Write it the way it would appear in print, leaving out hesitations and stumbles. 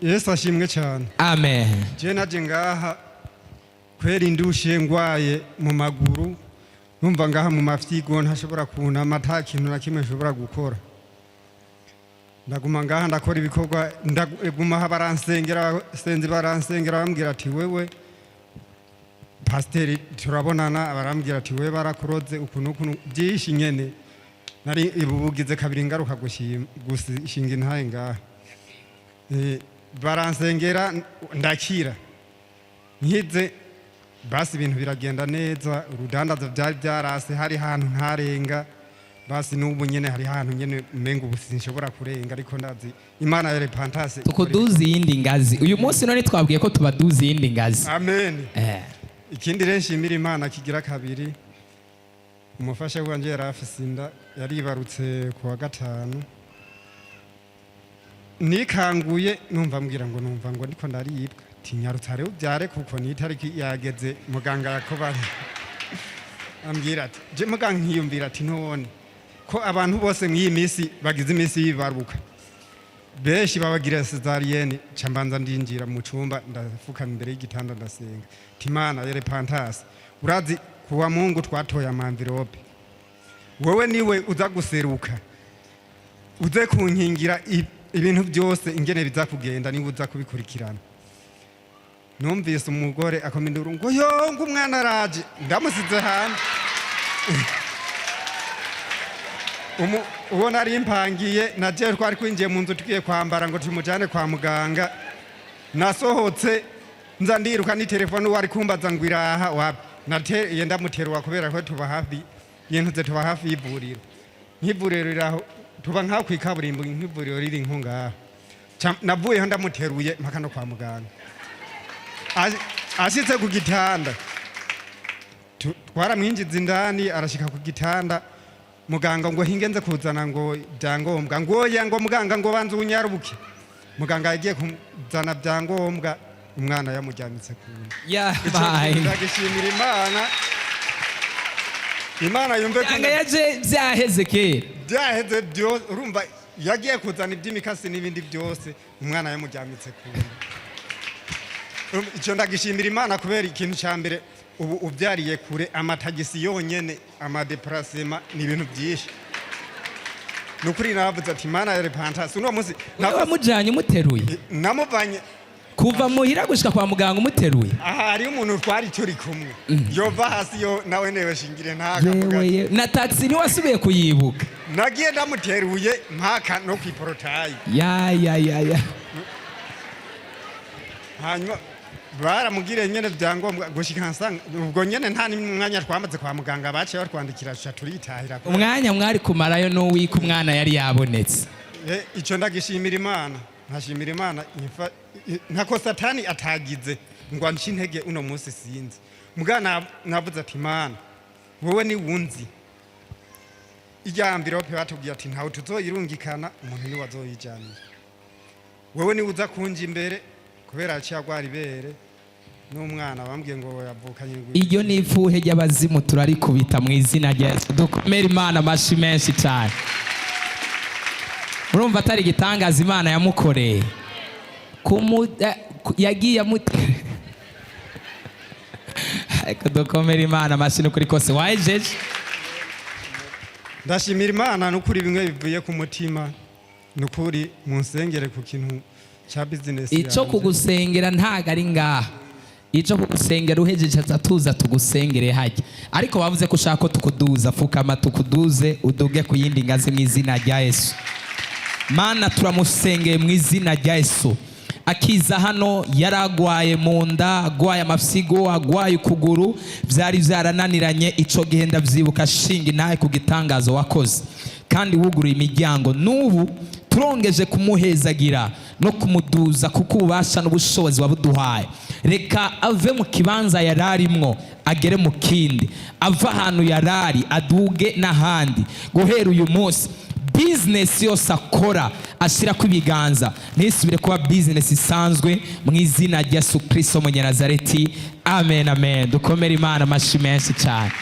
Yesu ashimwe cyane. Amen. Je naje ngaha kwera indushe ngwaye mu maguru, numva ngaha mu mafyigo ntashobora kunama, ata kintu na kimwe nshobora gukora. Ndaguma ngaha ndakora ibikorwa, ndaguma baransengera, senzi baransengera bambwira ati wewe pasiteri turabonana, barambwira ati wewe barakuroze ukuntu byinshi nyene. Nari ibugize kabiri ngaruka gushinga intaye ngaha. Baransengera ndakira, nkize basi ibintu biragenda neza, urudandazo byari byarase, hari hantu ntarenga, basi n'ubu nyene hari hantu nyene umenga ubu sinshobora kurenga, ariko ndazi Imana ya repentance tukuduza iyindi ngazi. Uyu munsi none twabwiye ko tubaduza iyindi ngazi. Amen. Ikindi rero nshimira Imana kigira kabiri, umufasha wanje yarafise inda, yaribarutse ku wa gatanu. Nikanguye numva mbwira ngo ndiko ndaribwa, tinyarutse rero byare kuko ni itariki yageze muganga yakobari. Ambwira ati je muganga nkiyumvira ati none ko abantu bose mw'iyi misi bagize imisi yibaruka, beshi babagira cesarienne, cambanza ndinjira mu cumba ndafukana imbere y'igitanda ndasenga. Timana yere pantasi, urazi kuwa Mungu twatoya amamvirope, wowe niwe uza guseruka uze kunkingira ibintu byose ingene bizakugenda, niba uza kubikurikirana. Numvise umugore akomindura ngo yongo umwana araje, ndamusize hano. Ubona ari impangiye na je twari kwinjiye mu nzu tugiye kwambara ngo tumujane kwa muganga. Nasohotse nza ndiruka ni telefone wari kumbaza ngo iraha wapi, nateye ndamuterwa kubera ko tuba hafi yentuze tuba hafi y'ivuriro. Nk'ivuriro iraho tuba nka kwikaburimbo, nk'ivuriro riri nkunga. Navuye ndamuteruye mpaka no kwa muganga. Ashitse ku gitanda twaramwinjiza indani, arashika ku gitanda, muganga ngo hingenze kuzana ngo byangombwa, ngo oya ngo muganga ngo banze unyarubuke. Muganga yagiye kuzana byangombwa, umwana yamujyamitse ku nda. Yabaye ndagishimira Imana yumve ko yaje byaheze kera, byaheze byo, urumva yagiye kuzana iby'imikasi n'ibindi byose, umwana yamujyamitse ku nda. Icyo ndagishimira Imana kubera ikintu cya mbere ubu ubyariye kure, amatagisi yonyene, amadeplacement ni ibintu byinshi. Nukuri navuze ati Imana ya repentance uno munsi namujanye umuteruye, namuvanye kuva muhira gushika kwa muganga umuteruye. Aha hari umuntu twari turi kumwe, yova hasi yo nawe newe shingire ntakavuga na taxi ni wasubiye kuyibuka. Nagiye ndamuteruye mpaka no kwiporotayi. Ya hanyuma baramugire nyene byangombwa gushika nsanga ubwo nyene nta n'umwanya twamaze kwa muganga, baciye batwandikira turitahira. Umwanya mwari kumarayo no wiko umwana yari yabonetse. Icyo ndagishimira Imana, ntashimira Imana ntako satani atagize ngo anshe intege uno munsi sinzi. Mugana navuze ati Imana wowe ni wunzi, ijambiro pe batubwiye ati ntawe tuzoyirungikana, umuntu ni wazoyijanira. Wowe ni uza kunja imbere kubera acyagwara ibere n'umwana bambwiye ngo yavukanye. Iyo ni ifuhe ry'abazimu turarikubita mu izina rya Yesu. Dukomere Imana amashi menshi cyane. Urumva atari igitangaza Imana yamukoreye, yagiye dukomere Imana amashi n'ukuri kose wajeje. Ndashimira Imana n'ukuri bimwe bivuye ku mutima, n'ukuri munsengere ku kintu cha business. Ico kugusengera ntago ari ngaha, ico kugusengera uhejeje tuza tugusengere hajya. Ariko bavuze ko ushaka ko tukuduza, fukama tukuduze udoge ku yindi ngazi mu izina rya Yesu. Mana turamusengeye mu izina rya Yesu. Akiza hano yaragwaye mu nda, agwaye amafyigo, agwaye ukuguru, byari byarananiranye. Ico gihe ndavyibuka shinga naye ku gitangazo wakoze, kandi wuguruye imiryango. N'ubu turongeje kumuhezagira no kumuduza kuko ubasha n'ubushobozi wabuduhaye. Reka ave mu kibanza yararimwo agere mu kindi, ava ahantu yarari aduge n'ahandi. Guhera uyu munsi business yose akora ashira ku biganza nisubire kuba business isanzwe mu izina rya Yesu Kristo mu Nazareti. Amen amen. Dukomere Imana amashi menshi cyane.